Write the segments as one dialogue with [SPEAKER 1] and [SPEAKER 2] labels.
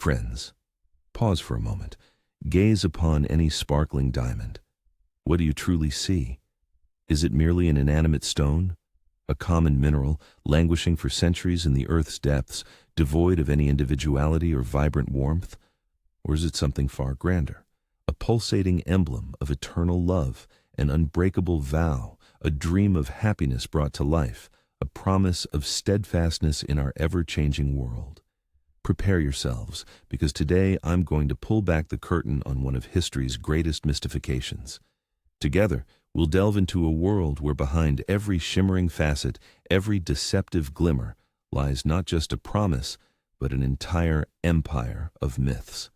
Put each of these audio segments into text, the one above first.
[SPEAKER 1] Friends, pause for a moment. Gaze upon any sparkling diamond. What do you truly see? Is it merely an inanimate stone? A common mineral, languishing for centuries in the earth's depths, devoid of any individuality or vibrant warmth? Or is it something far grander? A pulsating emblem of eternal love, an unbreakable vow, a dream of happiness brought to life, a promise of steadfastness in our ever-changing world. Prepare yourselves, because today I'm going to pull back the curtain on one of history's greatest mystifications. Together, we'll delve into a world where behind every shimmering facet, every deceptive glimmer, lies not just a promise, but an entire empire of myths.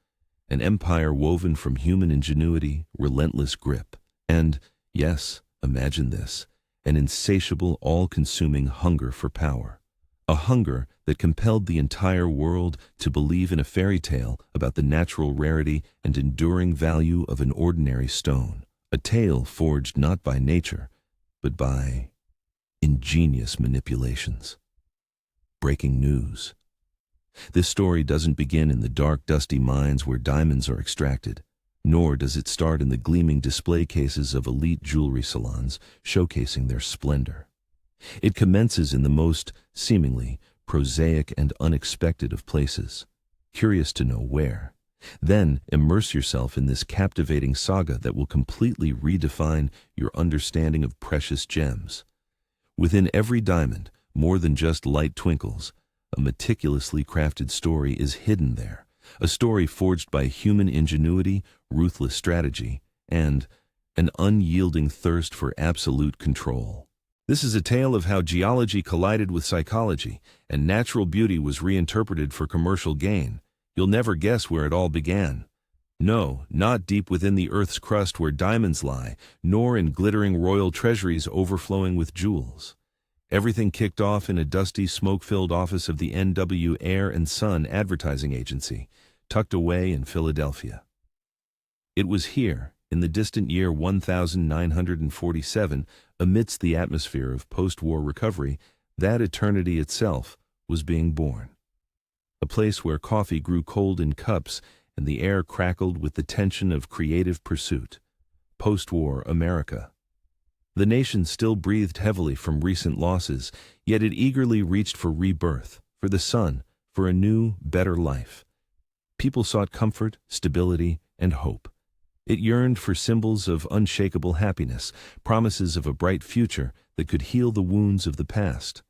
[SPEAKER 1] An empire woven from human ingenuity, relentless grip, and, yes, imagine this, an insatiable, all-consuming hunger for power. A hunger that compelled the entire world to believe in a fairy tale about the natural rarity and enduring value of an ordinary stone. A tale forged not by nature, but by ingenious manipulations. Breaking news. This story doesn't begin in the dark, dusty mines where diamonds are extracted, nor does it start in the gleaming display cases of elite jewelry salons showcasing their splendor. It commences in the most, seemingly, prosaic and unexpected of places. Curious to know where? Then immerse yourself in this captivating saga that will completely redefine your understanding of precious gems. Within every diamond, more than just light twinkles, a meticulously crafted story is hidden there, a story forged by human ingenuity, ruthless strategy, and an unyielding thirst for absolute control. This is a tale of how geology collided with psychology, and natural beauty was reinterpreted for commercial gain. You'll never guess where it all began. No, not deep within the Earth's crust where diamonds lie, nor in glittering royal treasuries overflowing with jewels. Everything kicked off in a dusty, smoke-filled office of the NW Air and Sun advertising agency, tucked away in Philadelphia. It was here, in the distant year 1947, amidst the atmosphere of post-war recovery, that eternity itself was being born. A place where coffee grew cold in cups and the air crackled with the tension of creative pursuit. Post-war America. The nation still breathed heavily from recent losses, yet it eagerly reached for rebirth, for the sun, for a new, better life. People sought comfort, stability, and hope. It yearned for symbols of unshakable happiness, promises of a bright future that could heal the wounds of the past.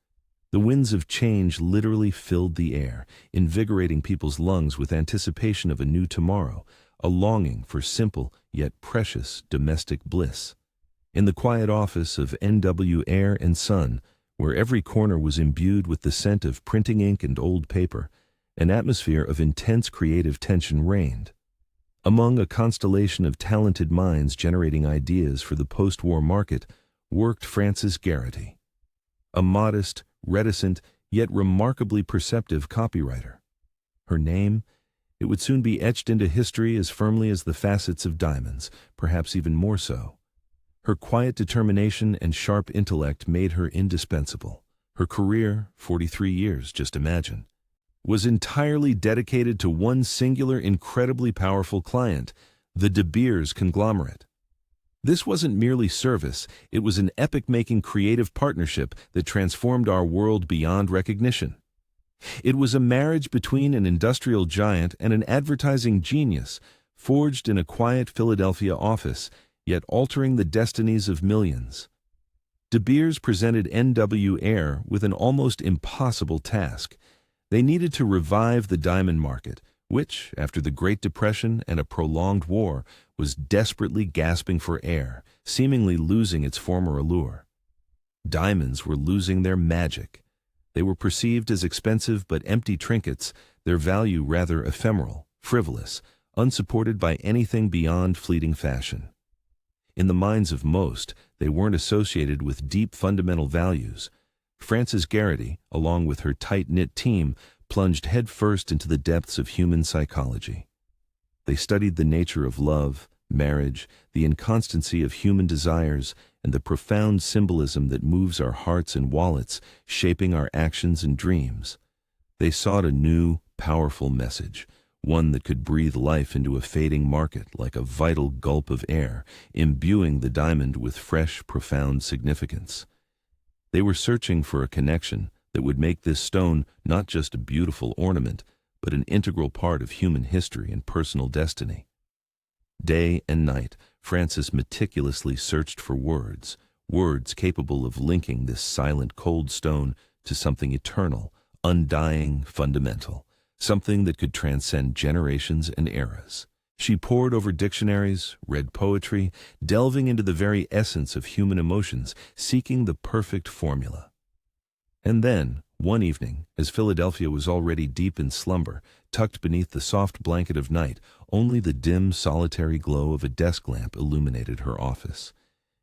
[SPEAKER 1] The winds of change literally filled the air, invigorating people's lungs with anticipation of a new tomorrow, a longing for simple yet precious domestic bliss. In the quiet office of NW Air and Sun, where every corner was imbued with the scent of printing ink and old paper, an atmosphere of intense creative tension reigned. Among a constellation of talented minds generating ideas for the post-war market worked Frances Garrity, a modest, reticent, yet remarkably perceptive copywriter. Her name? It would soon be etched into history as firmly as the facets of diamonds, perhaps even more so. Her quiet determination and sharp intellect made her indispensable. Her career, 43 years, just imagine, was entirely dedicated to one singular, incredibly powerful client, the De Beers conglomerate. This wasn't merely service, it was an epic-making creative partnership that transformed our world beyond recognition. It was a marriage between an industrial giant and an advertising genius, forged in a quiet Philadelphia office, yet altering the destinies of millions. De Beers presented NW Air with an almost impossible task. They needed to revive the diamond market, which, after the Great Depression and a prolonged war, was desperately gasping for air, seemingly losing its former allure. Diamonds were losing their magic. They were perceived as expensive but empty trinkets, their value rather ephemeral, frivolous, unsupported by anything beyond fleeting fashion. In the minds of most, they weren't associated with deep fundamental values. Frances Garrity, along with her tight-knit team, plunged headfirst into the depths of human psychology. They studied the nature of love, marriage, the inconstancy of human desires, and the profound symbolism that moves our hearts and wallets, shaping our actions and dreams. They sought a new, powerful message, one that could breathe life into a fading market like a vital gulp of air, imbuing the diamond with fresh, profound significance. They were searching for a connection that would make this stone not just a beautiful ornament, but an integral part of human history and personal destiny. Day and night, Francis meticulously searched for words capable of linking this silent, cold stone to something eternal, undying, fundamental, something that could transcend generations and eras. She pored over dictionaries, read poetry, delving into the very essence of human emotions, seeking the perfect formula. And then, one evening, as Philadelphia was already deep in slumber, tucked beneath the soft blanket of night, only the dim, solitary glow of a desk lamp illuminated her office.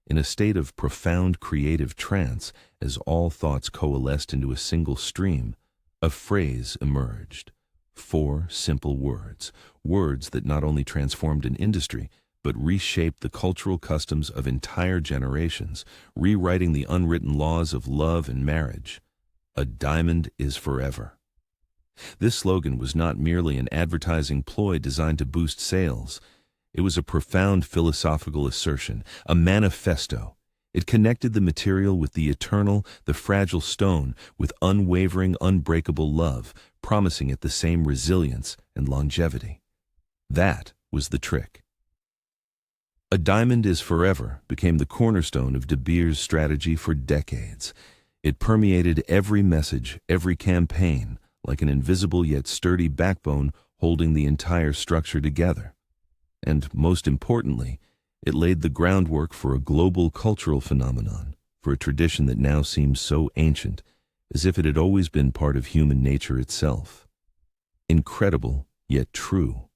[SPEAKER 1] In a state of profound creative trance, as all thoughts coalesced into a single stream, a phrase emerged. 4 simple words, words that not only transformed an industry, but reshaped the cultural customs of entire generations, rewriting the unwritten laws of love and marriage. A diamond is forever. This slogan was not merely an advertising ploy designed to boost sales. It was a profound philosophical assertion, a manifesto. It connected the material with the eternal, the fragile stone, with unwavering, unbreakable love, promising it the same resilience and longevity. That was the trick. A diamond is forever became the cornerstone of De Beers' strategy for decades. It permeated every message, every campaign, like an invisible yet sturdy backbone holding the entire structure together. And most importantly, it laid the groundwork for a global cultural phenomenon, for a tradition that now seems so ancient, as if it had always been part of human nature itself. Incredible, yet true.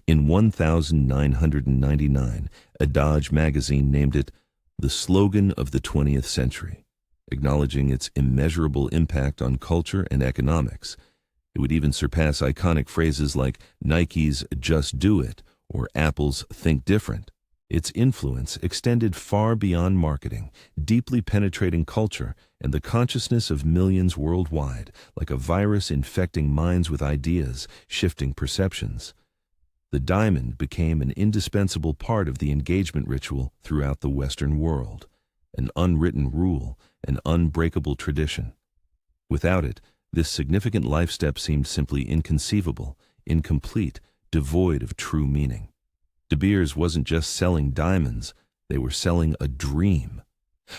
[SPEAKER 1] In 1999, Adage magazine named it the slogan of the 20th century, acknowledging its immeasurable impact on culture and economics. It would even surpass iconic phrases like Nike's "Just Do It" or Apple's "Think Different." Its influence extended far beyond marketing, deeply penetrating culture and the consciousness of millions worldwide, like a virus infecting minds with ideas, shifting perceptions. The diamond became an indispensable part of the engagement ritual throughout the Western world, an unwritten rule, an unbreakable tradition. Without it, this significant life step seemed simply inconceivable, incomplete, devoid of true meaning. De Beers wasn't just selling diamonds, they were selling a dream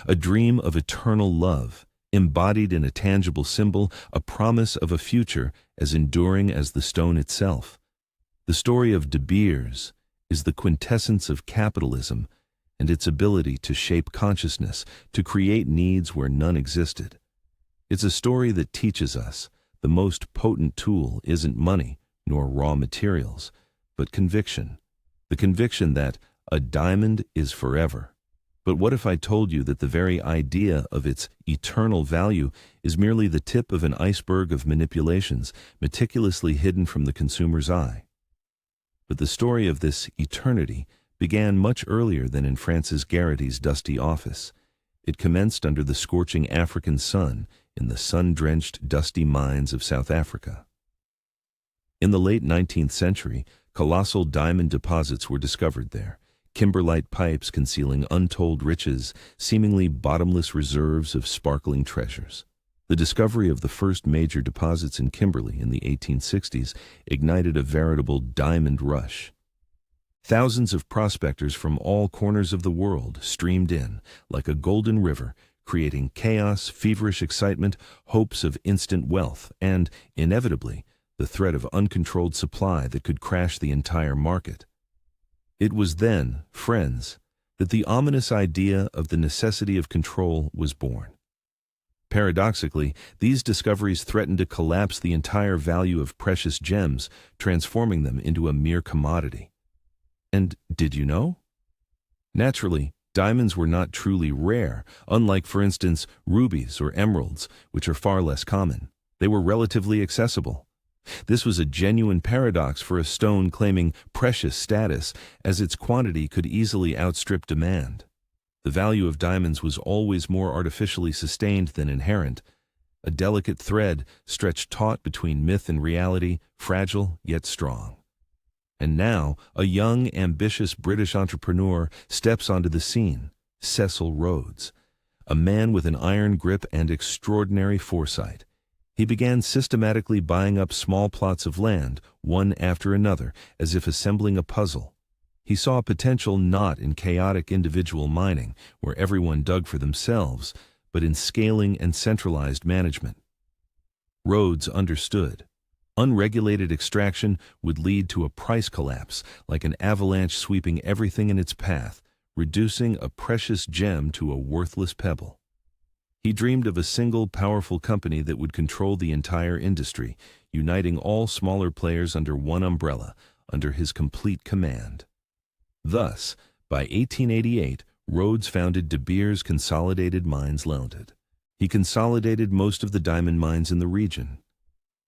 [SPEAKER 1] of eternal love, embodied in a tangible symbol, a promise of a future as enduring as the stone itself. The story of De Beers is the quintessence of capitalism and its ability to shape consciousness, to create needs where none existed. It's a story that teaches us the most potent tool isn't money nor raw materials, but conviction. The conviction that a diamond is forever. But what if I told you that the very idea of its eternal value is merely the tip of an iceberg of manipulations meticulously hidden from the consumer's eye? But the story of this eternity began much earlier than in Francis Garrity's dusty office. It commenced under the scorching African sun in the sun-drenched, dusty mines of South Africa. In the late 19th century, colossal diamond deposits were discovered there, kimberlite pipes concealing untold riches, seemingly bottomless reserves of sparkling treasures. The discovery of the first major deposits in Kimberley in the 1860s ignited a veritable diamond rush. Thousands of prospectors from all corners of the world streamed in, like a golden river, creating chaos, feverish excitement, hopes of instant wealth, and, inevitably, the threat of uncontrolled supply that could crash the entire market. It was then, friends, that the ominous idea of the necessity of control was born. Paradoxically, these discoveries threatened to collapse the entire value of precious gems, transforming them into a mere commodity. And did you know? Naturally, diamonds were not truly rare, unlike, for instance, rubies or emeralds, which are far less common. They were relatively accessible. This was a genuine paradox for a stone claiming precious status, as its quantity could easily outstrip demand. The value of diamonds was always more artificially sustained than inherent. a delicate thread stretched taut between myth and reality, fragile yet strong. And now, a young, ambitious British entrepreneur steps onto the scene, Cecil Rhodes, a man with an iron grip and extraordinary foresight. He began systematically buying up small plots of land, one after another, as if assembling a puzzle. He saw potential not in chaotic individual mining, where everyone dug for themselves, but in scaling and centralized management. Rhodes understood. Unregulated extraction would lead to a price collapse, like an avalanche sweeping everything in its path, reducing a precious gem to a worthless pebble. He dreamed of a single powerful company that would control the entire industry, uniting all smaller players under one umbrella, under his complete command. Thus, by 1888, Rhodes founded De Beers Consolidated Mines Limited. He consolidated most of the diamond mines in the region.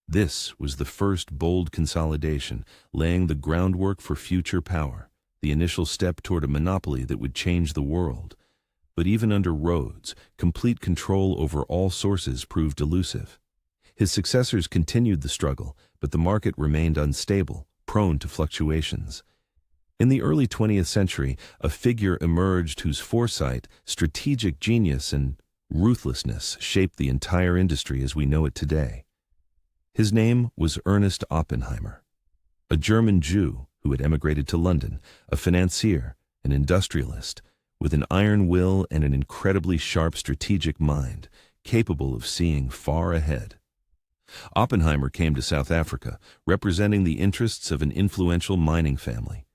[SPEAKER 1] This was the first bold consolidation, laying the groundwork for future power, the initial step toward a monopoly that would change the world. But even under Rhodes, complete control over all sources proved elusive. His successors continued the struggle, but the market remained unstable, prone to fluctuations. In the early 20th century, a figure emerged whose foresight, strategic genius, and ruthlessness shaped the entire industry as we know it today. His name was Ernest Oppenheimer, a German Jew who had emigrated to London, a financier, an industrialist, with an iron will and an incredibly sharp strategic mind, capable of seeing far ahead. Oppenheimer came to South Africa, representing the interests of an influential mining family.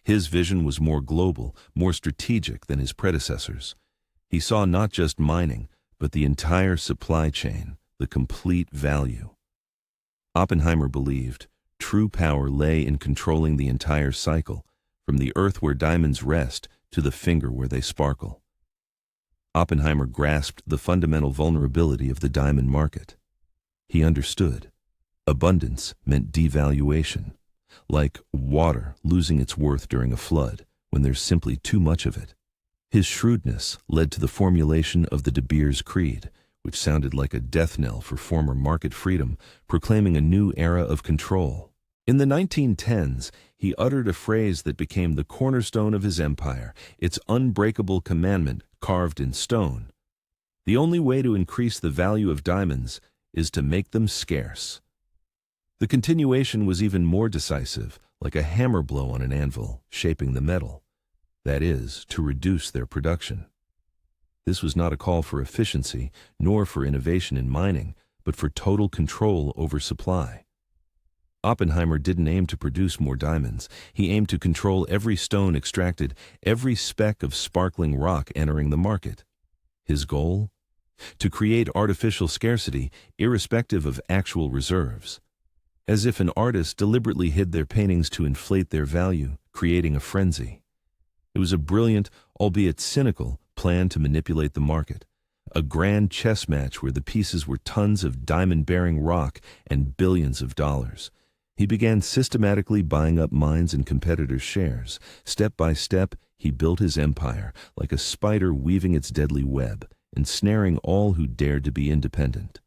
[SPEAKER 1] His vision was more global, more strategic than his predecessors. He saw not just mining, but the entire supply chain, the complete value. Oppenheimer believed true power lay in controlling the entire cycle, from the earth where diamonds rest to the finger where they sparkle. Oppenheimer grasped the fundamental vulnerability of the diamond market. He understood. Abundance meant devaluation, like water losing its worth during a flood when there's simply too much of it. His shrewdness led to the formulation of the De Beers Creed, which sounded like a death knell for former market freedom, proclaiming a new era of control. In the 1910s, he uttered a phrase that became the cornerstone of his empire, its unbreakable commandment carved in stone. The only way to increase the value of diamonds is to make them scarce. The continuation was even more decisive, like a hammer blow on an anvil, shaping the metal. That is, to reduce their production. This was not a call for efficiency, nor for innovation in mining, but for total control over supply. Oppenheimer didn't aim to produce more diamonds. He aimed to control every stone extracted, every speck of sparkling rock entering the market. His goal? To create artificial scarcity, irrespective of actual reserves. As if an artist deliberately hid their paintings to inflate their value, creating a frenzy. It was a brilliant, albeit cynical, plan to manipulate the market. A grand chess match where the pieces were tons of diamond-bearing rock and billions of dollars. He began systematically buying up mines and competitors' shares. Step by step, he built his empire, like a spider weaving its deadly web, ensnaring all who dared to be independent.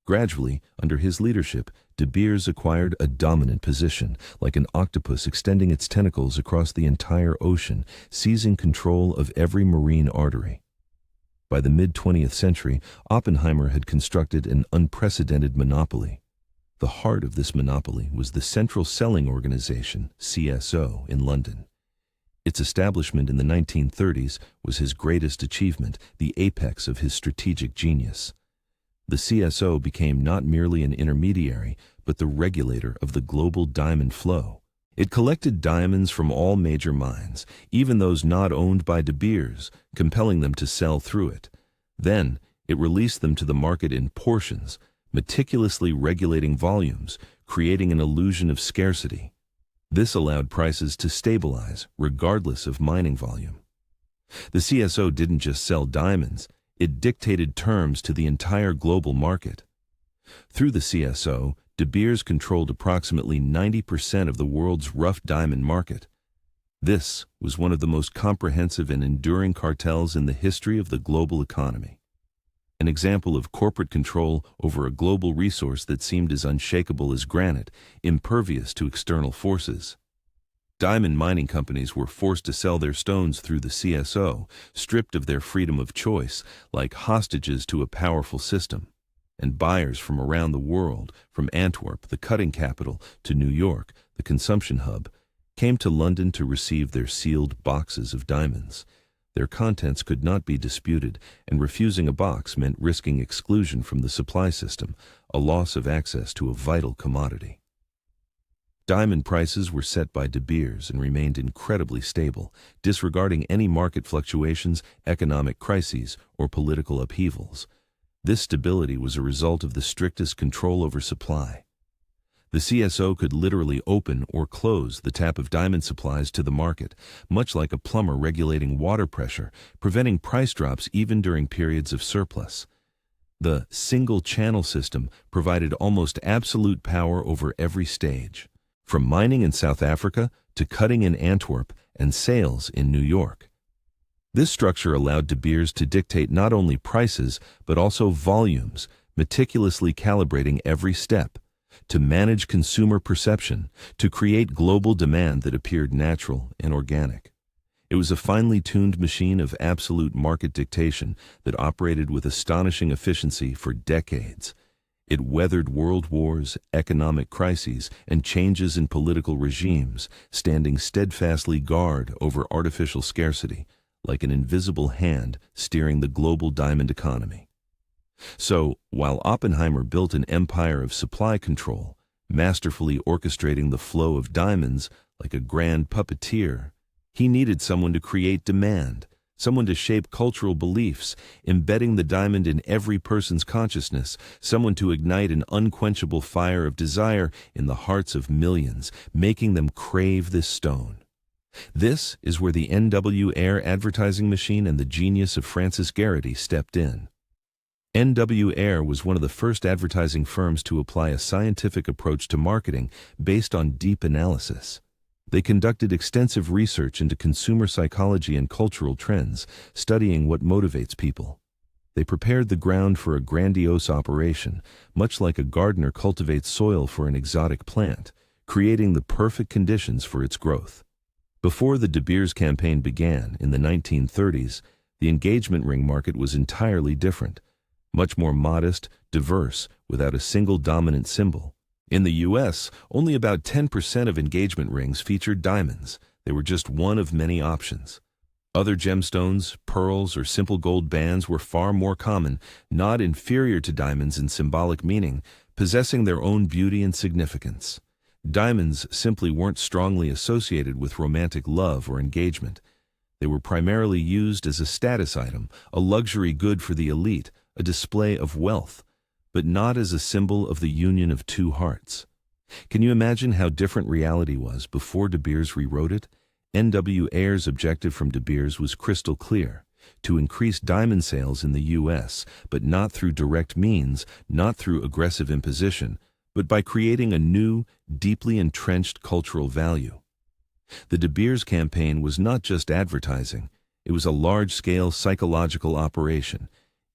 [SPEAKER 1] Gradually, under his leadership, De Beers acquired a dominant position, like an octopus extending its tentacles across the entire ocean, seizing control of every marine artery. By the mid-20th century, Oppenheimer had constructed an unprecedented monopoly. The heart of this monopoly was the Central Selling Organization, CSO, in London. Its establishment in the 1930s was his greatest achievement, the apex of his strategic genius. The CSO became not merely an intermediary, but the regulator of the global diamond flow. It collected diamonds from all major mines, even those not owned by De Beers, compelling them to sell through it. Then, it released them to the market in portions, meticulously regulating volumes, creating an illusion of scarcity. This allowed prices to stabilize, regardless of mining volume. The CSO didn't just sell diamonds, it dictated terms to the entire global market. Through the CSO, De Beers controlled approximately 90% of the world's rough diamond market. This was one of the most comprehensive and enduring cartels in the history of the global economy. an example of corporate control over a global resource that seemed as unshakable as granite, impervious to external forces. Diamond mining companies were forced to sell their stones through the CSO, stripped of their freedom of choice, like hostages to a powerful system. And buyers from around the world, from Antwerp, the cutting capital, to New York, the consumption hub, came to London to receive their sealed boxes of diamonds. Their contents could not be disputed, and refusing a box meant risking exclusion from the supply system, a loss of access to a vital commodity. Diamond prices were set by De Beers and remained incredibly stable, disregarding any market fluctuations, economic crises, or political upheavals. This stability was a result of the strictest control over supply. The CSO could literally open or close the tap of diamond supplies to the market, much like a plumber regulating water pressure, preventing price drops even during periods of surplus. The single-channel system provided almost absolute power over every stage, from mining in South Africa to cutting in Antwerp and sales in New York. This structure allowed De Beers to dictate not only prices but also volumes, meticulously calibrating every step, to manage consumer perception, to create global demand that appeared natural and organic. It was a finely tuned machine of absolute market dictation that operated with astonishing efficiency for decades. It weathered world wars, economic crises, and changes in political regimes, standing steadfastly guard over artificial scarcity, like an invisible hand steering the global diamond economy. So, while Oppenheimer built an empire of supply control, masterfully orchestrating the flow of diamonds like a grand puppeteer, he needed someone to create demand, someone to shape cultural beliefs, embedding the diamond in every person's consciousness, someone to ignite an unquenchable fire of desire in the hearts of millions, making them crave this stone. This is where the NW Air advertising machine and the genius of Francis Garrity stepped in. NW Air was one of the first advertising firms to apply a scientific approach to marketing based on deep analysis. They conducted extensive research into consumer psychology and cultural trends, studying what motivates people. They prepared the ground for a grandiose operation, much like a gardener cultivates soil for an exotic plant, creating the perfect conditions for its growth. Before the De Beers campaign began in the 1930s, the engagement ring market was entirely different, much more modest, diverse, without a single dominant symbol. In the U.S., only about 10% of engagement rings featured diamonds. They were just one of many options. Other gemstones, pearls, or simple gold bands were far more common, not inferior to diamonds in symbolic meaning, possessing their own beauty and significance. Diamonds simply weren't strongly associated with romantic love or engagement. They were primarily used as a status item, a luxury good for the elite, a display of wealth, but not as a symbol of the union of two hearts. Can you imagine how different reality was before De Beers rewrote it? NW Air's objective from De Beers was crystal clear: to increase diamond sales in the U.S., but not through direct means, not through aggressive imposition, but by creating a new, deeply entrenched cultural value. The De Beers campaign was not just advertising, it was a large-scale psychological operation,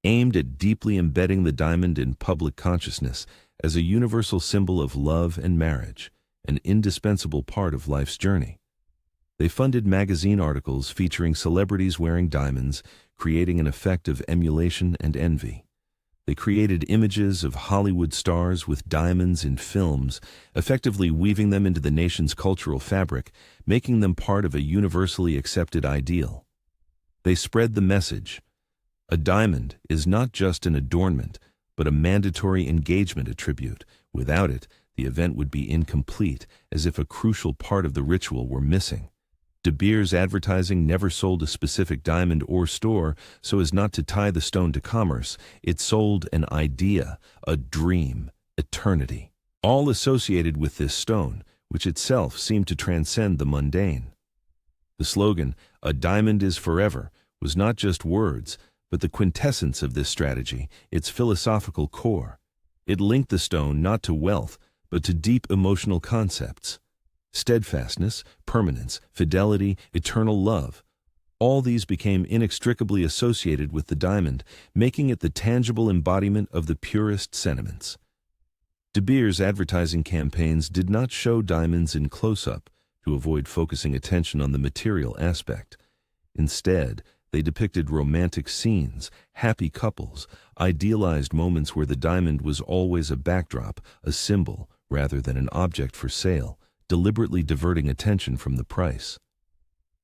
[SPEAKER 1] aimed at deeply embedding the diamond in public consciousness as a universal symbol of love and marriage, an indispensable part of life's journey. They funded magazine articles featuring celebrities wearing diamonds, creating an effect of emulation and envy. They created images of Hollywood stars with diamonds in films, effectively weaving them into the nation's cultural fabric, making them part of a universally accepted ideal. They spread the message: a diamond is not just an adornment, but a mandatory engagement attribute. Without it, the event would be incomplete, as if a crucial part of the ritual were missing. De Beers advertising never sold a specific diamond or store so as not to tie the stone to commerce. It sold an idea, a dream, eternity, all associated with this stone, which itself seemed to transcend the mundane. The slogan, "A diamond is forever," was not just words, but the quintessence of this strategy, its philosophical core. It linked the stone not to wealth, but to deep emotional concepts: steadfastness, permanence, fidelity, eternal love. All these became inextricably associated with the diamond, making it the tangible embodiment of the purest sentiments. De Beers' advertising campaigns did not show diamonds in close-up to avoid focusing attention on the material aspect. Instead, they depicted romantic scenes, happy couples, idealized moments where the diamond was always a backdrop, a symbol, rather than an object for sale, deliberately diverting attention from the price.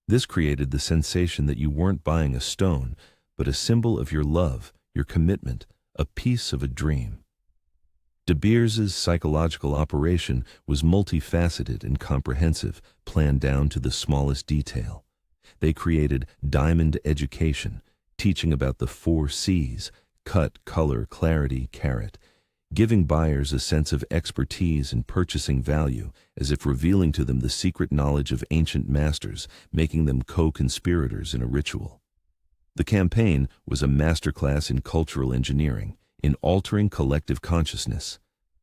[SPEAKER 1] This created the sensation that you weren't buying a stone, but a symbol of your love, your commitment, a piece of a dream. De Beers' psychological operation was multifaceted and comprehensive, planned down to the smallest detail. They created diamond education, teaching about the 4 C's, cut, color, clarity, carat, giving buyers a sense of expertise and purchasing value, as if revealing to them the secret knowledge of ancient masters, making them co-conspirators in a ritual. The campaign was a masterclass in cultural engineering, in altering collective consciousness.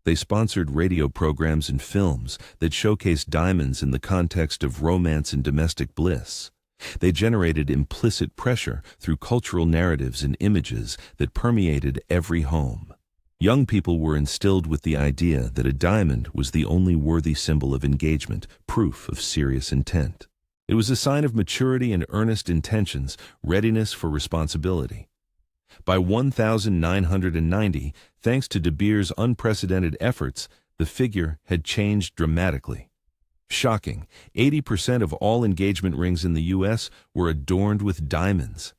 [SPEAKER 1] They sponsored radio programs and films that showcased diamonds in the context of romance and domestic bliss. They generated implicit pressure through cultural narratives and images that permeated every home. Young people were instilled with the idea that a diamond was the only worthy symbol of engagement, proof of serious intent. It was a sign of maturity and earnest intentions, readiness for responsibility. By 1990, thanks to De Beers' unprecedented efforts, the figure had changed dramatically. Shocking, 80% of all engagement rings in the U.S. were adorned with diamonds.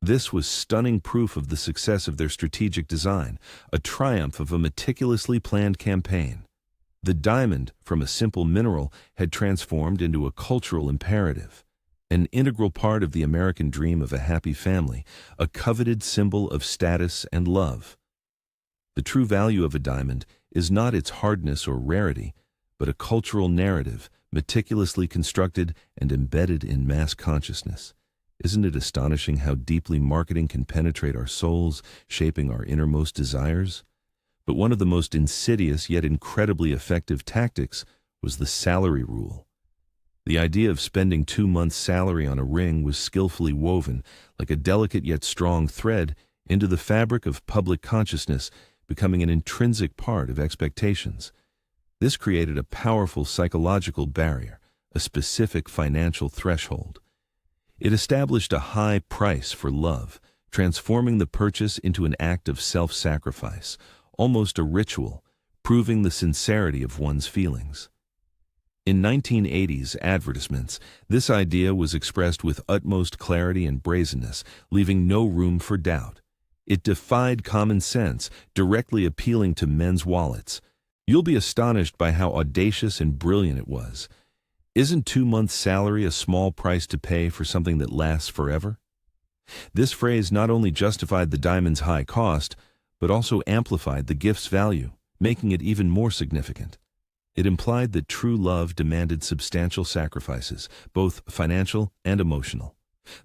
[SPEAKER 1] This was stunning proof of the success of their strategic design, a triumph of a meticulously planned campaign. The diamond, from a simple mineral, had transformed into a cultural imperative, an integral part of the American dream of a happy family, a coveted symbol of status and love. The true value of a diamond is not its hardness or rarity, but a cultural narrative, meticulously constructed and embedded in mass consciousness. Isn't it astonishing how deeply marketing can penetrate our souls, shaping our innermost desires? But one of the most insidious yet incredibly effective tactics was the salary rule. The idea of spending 2 months' salary on a ring was skillfully woven, like a delicate yet strong thread, into the fabric of public consciousness, becoming an intrinsic part of expectations. This created a powerful psychological barrier, a specific financial threshold. It established a high price for love, transforming the purchase into an act of self-sacrifice, almost a ritual, proving the sincerity of one's feelings. In 1980s advertisements, this idea was expressed with utmost clarity and brazenness, leaving no room for doubt. It defied common sense, directly appealing to men's wallets. You'll be astonished by how audacious and brilliant it was. Isn't 2 months' salary a small price to pay for something that lasts forever? This phrase not only justified the diamond's high cost, but also amplified the gift's value, making it even more significant. It implied that true love demanded substantial sacrifices, both financial and emotional.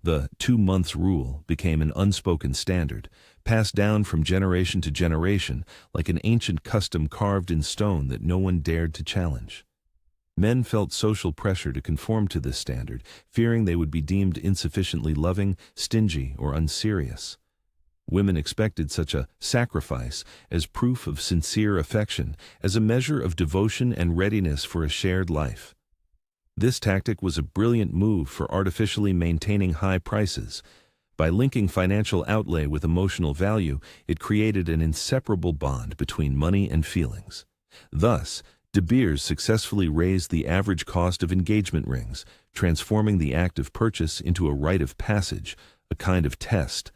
[SPEAKER 1] The 2 months rule became an unspoken standard, passed down from generation to generation like an ancient custom carved in stone that no one dared to challenge. Men felt social pressure to conform to this standard, fearing they would be deemed insufficiently loving, stingy, or unserious. Women expected such a sacrifice as proof of sincere affection, as a measure of devotion and readiness for a shared life. This tactic was a brilliant move for artificially maintaining high prices. By linking financial outlay with emotional value, it created an inseparable bond between money and feelings. Thus, De Beers successfully raised the average cost of engagement rings, transforming the act of purchase into a rite of passage, a kind of test,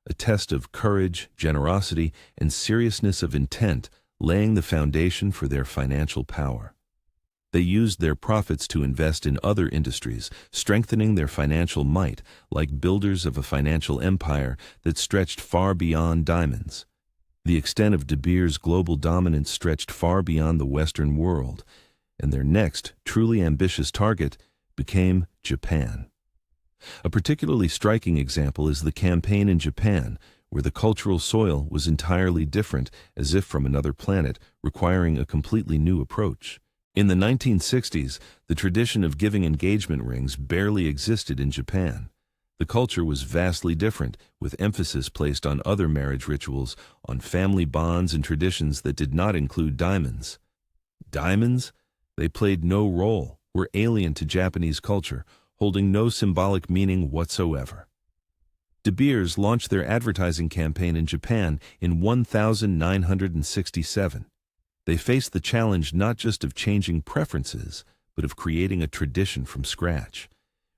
[SPEAKER 1] a test of courage, generosity, and seriousness of intent, laying the foundation for their financial power. They used their profits to invest in other industries, strengthening their financial might, like builders of a financial empire that stretched far beyond diamonds. The extent of De Beers' global dominance stretched far beyond the Western world, and their next, truly ambitious target became Japan. A particularly striking example is the campaign in Japan, where the cultural soil was entirely different, as if from another planet, requiring a completely new approach. In the 1960s, the tradition of giving engagement rings barely existed in Japan. The culture was vastly different, with emphasis placed on other marriage rituals, on family bonds and traditions that did not include diamonds. Diamonds? They played no role, were alien to Japanese culture, holding no symbolic meaning whatsoever. De Beers launched their advertising campaign in Japan in 1967. They faced the challenge not just of changing preferences, but of creating a tradition from scratch,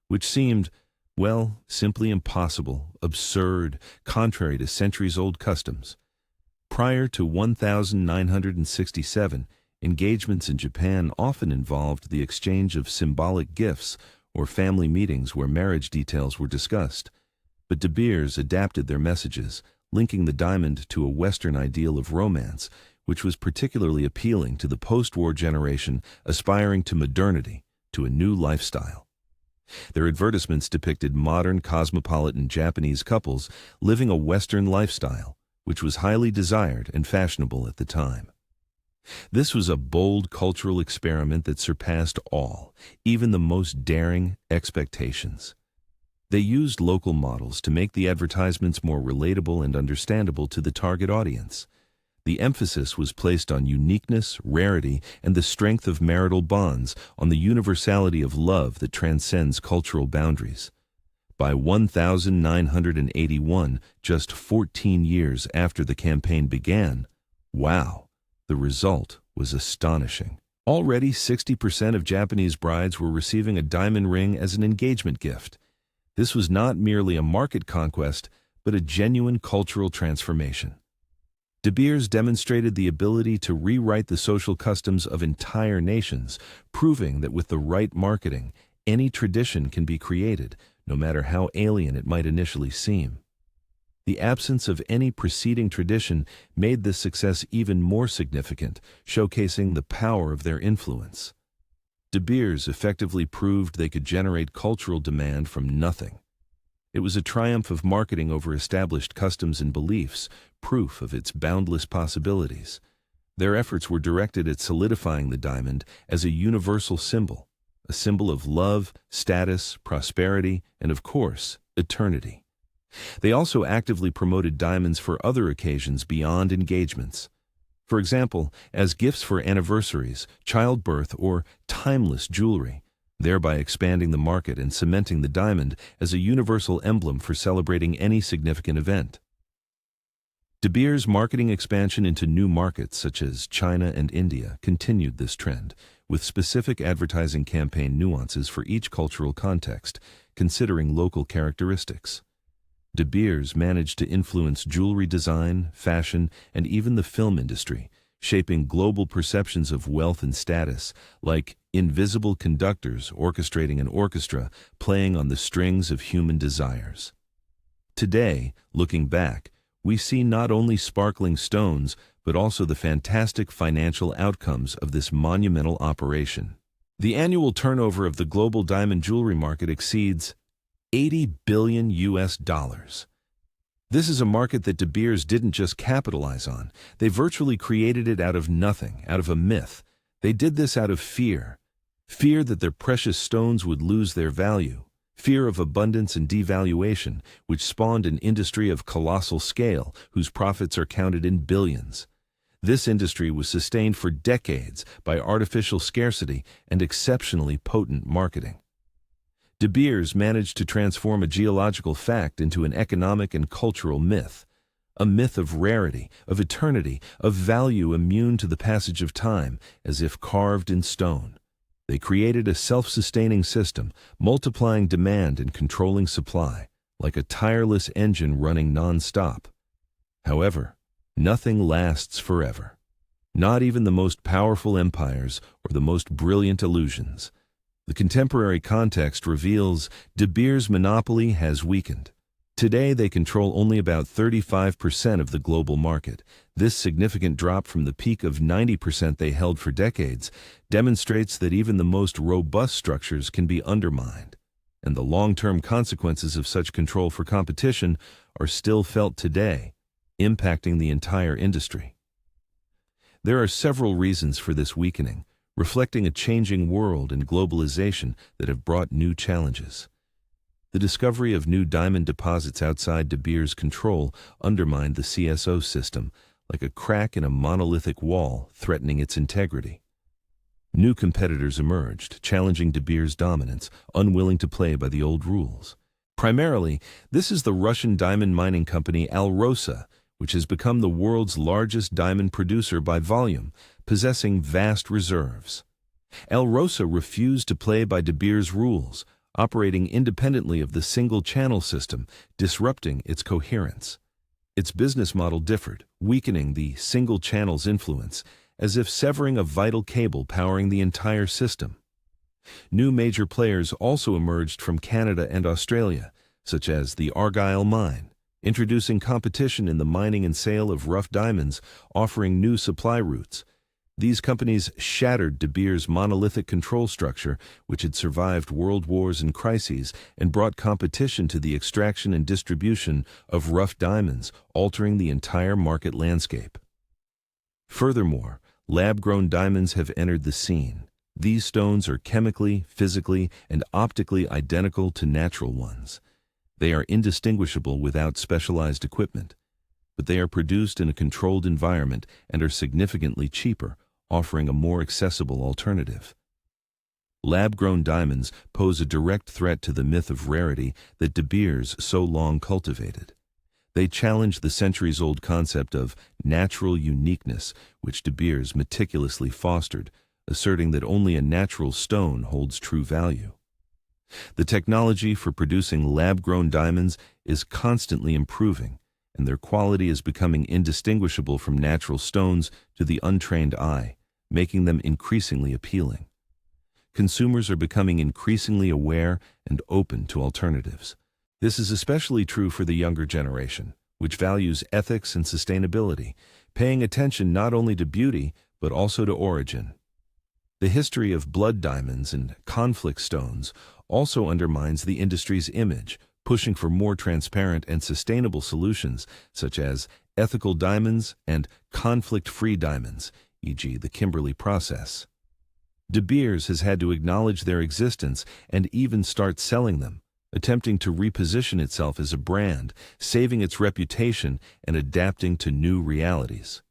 [SPEAKER 1] which seemed, well, simply impossible, absurd, contrary to centuries-old customs. Prior to 1967, engagements in Japan often involved the exchange of symbolic gifts or family meetings where marriage details were discussed. But De Beers adapted their messages, linking the diamond to a Western ideal of romance, which was particularly appealing to the post-war generation aspiring to modernity, to a new lifestyle. Their advertisements depicted modern cosmopolitan Japanese couples living a Western lifestyle, which was highly desired and fashionable at the time. This was a bold cultural experiment that surpassed all, even the most daring, expectations. They used local models to make the advertisements more relatable and understandable to the target audience. The emphasis was placed on uniqueness, rarity, and the strength of marital bonds, on the universality of love that transcends cultural boundaries. By 1981, just 14 years after the campaign began, wow, the result was astonishing. Already 60% of Japanese brides were receiving a diamond ring as an engagement gift. This was not merely a market conquest, but a genuine cultural transformation. De Beers demonstrated the ability to rewrite the social customs of entire nations, proving that with the right marketing, any tradition can be created, no matter how alien it might initially seem. The absence of any preceding tradition made this success even more significant, showcasing the power of their influence. De Beers effectively proved they could generate cultural demand from nothing. It was a triumph of marketing over established customs and beliefs, proof of its boundless possibilities. Their efforts were directed at solidifying the diamond as a universal symbol, a symbol of love, status, prosperity, and of course, eternity. They also actively promoted diamonds for other occasions beyond engagements. For example, as gifts for anniversaries, childbirth, or timeless jewelry, thereby expanding the market and cementing the diamond as a universal emblem for celebrating any significant event. De Beers' marketing expansion into new markets such as China and India continued this trend, with specific advertising campaign nuances for each cultural context, considering local characteristics. De Beers managed to influence jewelry design, fashion, and even the film industry, shaping global perceptions of wealth and status, like invisible conductors orchestrating an orchestra playing on the strings of human desires. Today, looking back, we see not only sparkling stones, but also the fantastic financial outcomes of this monumental operation. The annual turnover of the global diamond jewelry market exceeds $80 billion. This is a market that De Beers didn't just capitalize on. They virtually created it out of nothing, out of a myth. They did this out of fear. Fear that their precious stones would lose their value. Fear of abundance and devaluation, which spawned an industry of colossal scale whose profits are counted in billions. This industry was sustained for decades by artificial scarcity and exceptionally potent marketing. De Beers managed to transform a geological fact into an economic and cultural myth. A myth of rarity, of eternity, of value immune to the passage of time, as if carved in stone. They created a self-sustaining system, multiplying demand and controlling supply, like a tireless engine running non-stop. However, nothing lasts forever. Not even the most powerful empires or the most brilliant illusions. The contemporary context reveals De Beers' monopoly has weakened. Today, they control only about 35% of the global market. This significant drop from the peak of 90% they held for decades demonstrates that even the most robust structures can be undermined, and the long-term consequences of such control for competition are still felt today, impacting the entire industry. There are several reasons for this weakening, reflecting a changing world and globalization that have brought new challenges. The discovery of new diamond deposits outside De Beers' control undermined the CSO system, like a crack in a monolithic wall threatening its integrity. New competitors emerged, challenging De Beers' dominance, unwilling to play by the old rules. Primarily, this is the Russian diamond mining company Alrosa, which has become the world's largest diamond producer by volume, possessing vast reserves. Alrosa refused to play by De Beers' rules, operating independently of the single-channel system, disrupting its coherence. Its business model differed, weakening the single channel's influence, as if severing a vital cable powering the entire system. New major players also emerged from Canada and Australia, such as the Argyle Mine, introducing competition in the mining and sale of rough diamonds, offering new supply routes. These companies shattered De Beers' monolithic control structure, which had survived world wars and crises, and brought competition to the extraction and distribution of rough diamonds, altering the entire market landscape. Furthermore, lab-grown diamonds have entered the scene. These stones are chemically, physically, and optically identical to natural ones. They are indistinguishable without specialized equipment, but they are produced in a controlled environment and are significantly cheaper, offering a more accessible alternative. Lab-grown diamonds pose a direct threat to the myth of rarity that De Beers so long cultivated. They challenge the centuries-old concept of natural uniqueness, which De Beers meticulously fostered, asserting that only a natural stone holds true value. The technology for producing lab-grown diamonds is constantly improving, and their quality is becoming indistinguishable from natural stones to the untrained eye, making them increasingly appealing. Consumers are becoming increasingly aware and open to alternatives. This is especially true for the younger generation, which values ethics and sustainability, paying attention not only to beauty, but also to origin. The history of blood diamonds and conflict stones also undermines the industry's image, pushing for more transparent and sustainable solutions, such as ethical diamonds and conflict-free diamonds, e.g. the Kimberley process. De Beers has had to acknowledge their existence and even start selling them, attempting to reposition itself as a brand, saving its reputation and adapting to new realities.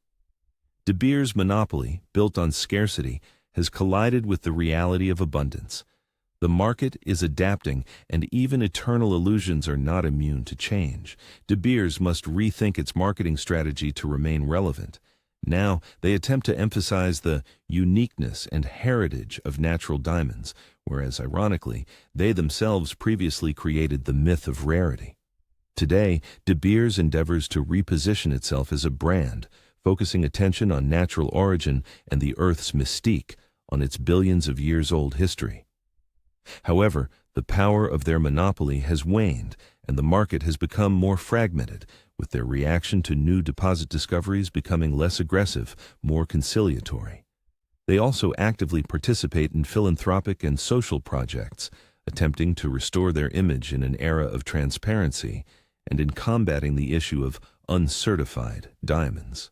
[SPEAKER 1] De Beers' monopoly, built on scarcity, has collided with the reality of abundance. The market is adapting, and even eternal illusions are not immune to change. De Beers must rethink its marketing strategy to remain relevant. Now, they attempt to emphasize the uniqueness and heritage of natural diamonds, whereas, ironically, they themselves previously created the myth of rarity. Today, De Beers endeavors to reposition itself as a brand, focusing attention on natural origin and the Earth's mystique, on its billions of years-old history. However, the power of their monopoly has waned, and the market has become more fragmented, with their reaction to new deposit discoveries becoming less aggressive, more conciliatory. They also actively participate in philanthropic and social projects, attempting to restore their image in an era of transparency and in combating the issue of uncertified diamonds.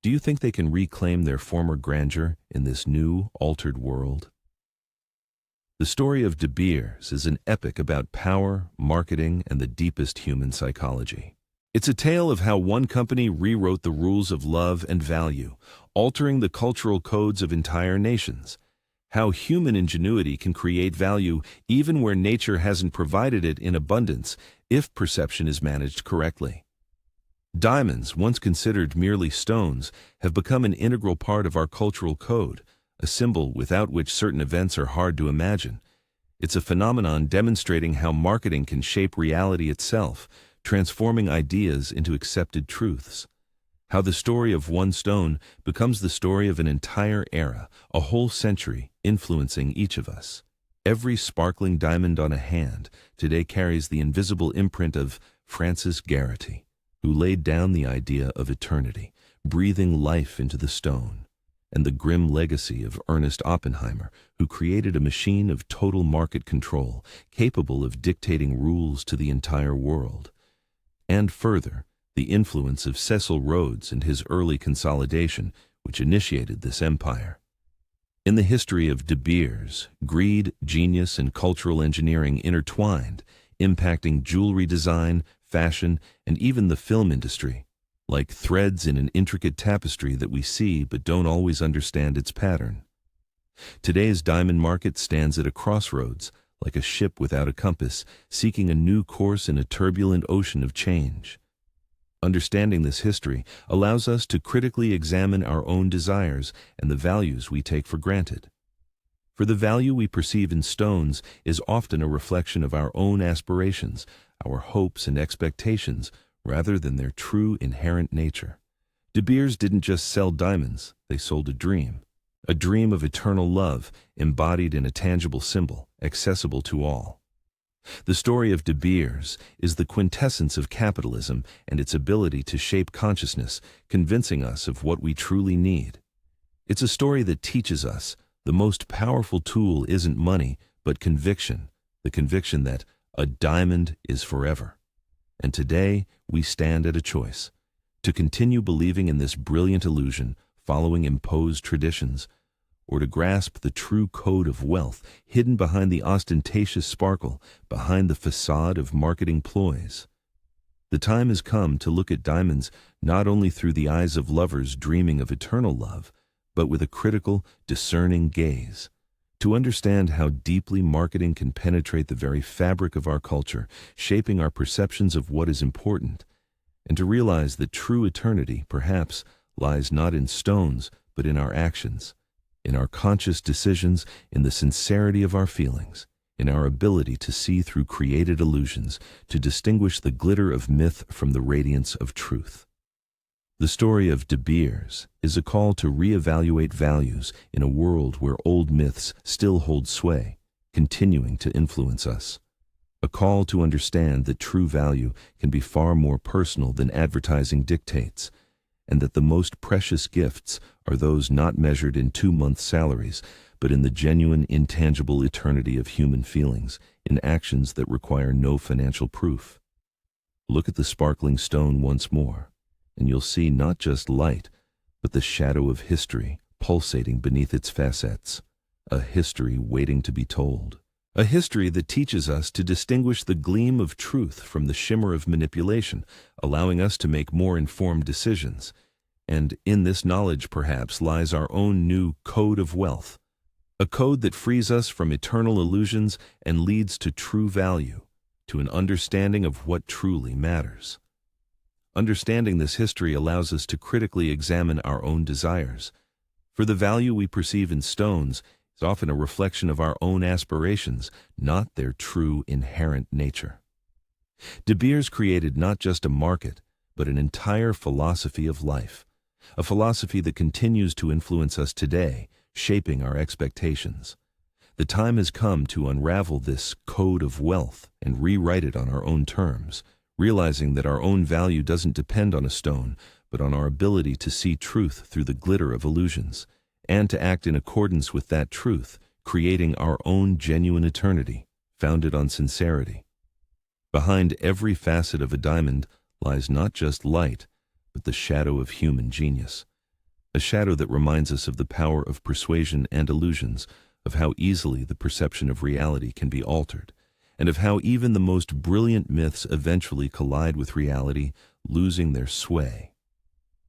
[SPEAKER 1] Do you think they can reclaim their former grandeur in this new, altered world? The story of De Beers is an epic about power, marketing, and the deepest human psychology. It's a tale of how one company rewrote the rules of love and value, altering the cultural codes of entire nations. How human ingenuity can create value even where nature hasn't provided it in abundance if perception is managed correctly. Diamonds, once considered merely stones, have become an integral part of our cultural code, a symbol without which certain events are hard to imagine. It's a phenomenon demonstrating how marketing can shape reality itself, transforming ideas into accepted truths. How the story of one stone becomes the story of an entire era, a whole century, influencing each of us. Every sparkling diamond on a hand today carries the invisible imprint of Francis Garrity, who laid down the idea of eternity, breathing life into the stone, and the grim legacy of Ernest Oppenheimer, who created a machine of total market control, capable of dictating rules to the entire world. And further, the influence of Cecil Rhodes and his early consolidation, which initiated this empire. In the history of De Beers, greed, genius, and cultural engineering intertwined, impacting jewelry design, fashion, and even the film industry, like threads in an intricate tapestry that we see but don't always understand its pattern. Today's diamond market stands at a crossroads, like a ship without a compass, seeking a new course in a turbulent ocean of change. Understanding this history allows us to critically examine our own desires and the values we take for granted. For the value we perceive in stones is often a reflection of our own aspirations, our hopes and expectations, rather than their true inherent nature. De Beers didn't just sell diamonds, they sold a dream of eternal love embodied in a tangible symbol, accessible to all. The story of De Beers is the quintessence of capitalism and its ability to shape consciousness, convincing us of what we truly need. It's a story that teaches us the most powerful tool isn't money, but conviction, the conviction that a diamond is forever. And today, we stand at a choice: to continue believing in this brilliant illusion, following imposed traditions, or to grasp the true code of wealth hidden behind the ostentatious sparkle, behind the facade of marketing ploys. The time has come to look at diamonds not only through the eyes of lovers dreaming of eternal love, but with a critical, discerning gaze, to understand how deeply marketing can penetrate the very fabric of our culture, shaping our perceptions of what is important, and to realize that true eternity, perhaps, lies not in stones, but in our actions, in our conscious decisions, in the sincerity of our feelings, in our ability to see through created illusions, to distinguish the glitter of myth from the radiance of truth. The story of De Beers is a call to reevaluate values in a world where old myths still hold sway, continuing to influence us. A call to understand that true value can be far more personal than advertising dictates, and that the most precious gifts are those not measured in 2-month salaries, but in the genuine, intangible eternity of human feelings, in actions that require no financial proof. Look at the sparkling stone once more, and you'll see not just light, but the shadow of history pulsating beneath its facets, a history waiting to be told. A history that teaches us to distinguish the gleam of truth from the shimmer of manipulation, allowing us to make more informed decisions. And in this knowledge, perhaps, lies our own new code of wealth, a code that frees us from eternal illusions and leads to true value, to an understanding of what truly matters. Understanding this history allows us to critically examine our own desires. For the value we perceive in stones is often a reflection of our own aspirations, not their true inherent nature. De Beers created not just a market, but an entire philosophy of life, a philosophy that continues to influence us today, shaping our expectations. The time has come to unravel this code of wealth and rewrite it on our own terms, realizing that our own value doesn't depend on a stone, but on our ability to see truth through the glitter of illusions, and to act in accordance with that truth, creating our own genuine eternity, founded on sincerity. Behind every facet of a diamond lies not just light, but the shadow of human genius, a shadow that reminds us of the power of persuasion and illusions, of how easily the perception of reality can be altered, and of how even the most brilliant myths eventually collide with reality, losing their sway.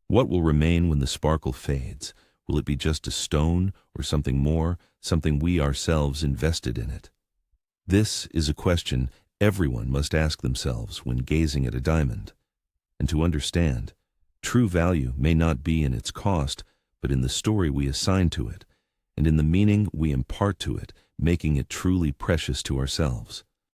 [SPEAKER 1] What will remain when the sparkle fades? Will it be just a stone or something more, something we ourselves invested in it? This is a question everyone must ask themselves when gazing at a diamond. And to understand, true value may not be in its cost, but in the story we assign to it, and in the meaning we impart to it, making it truly precious to ourselves.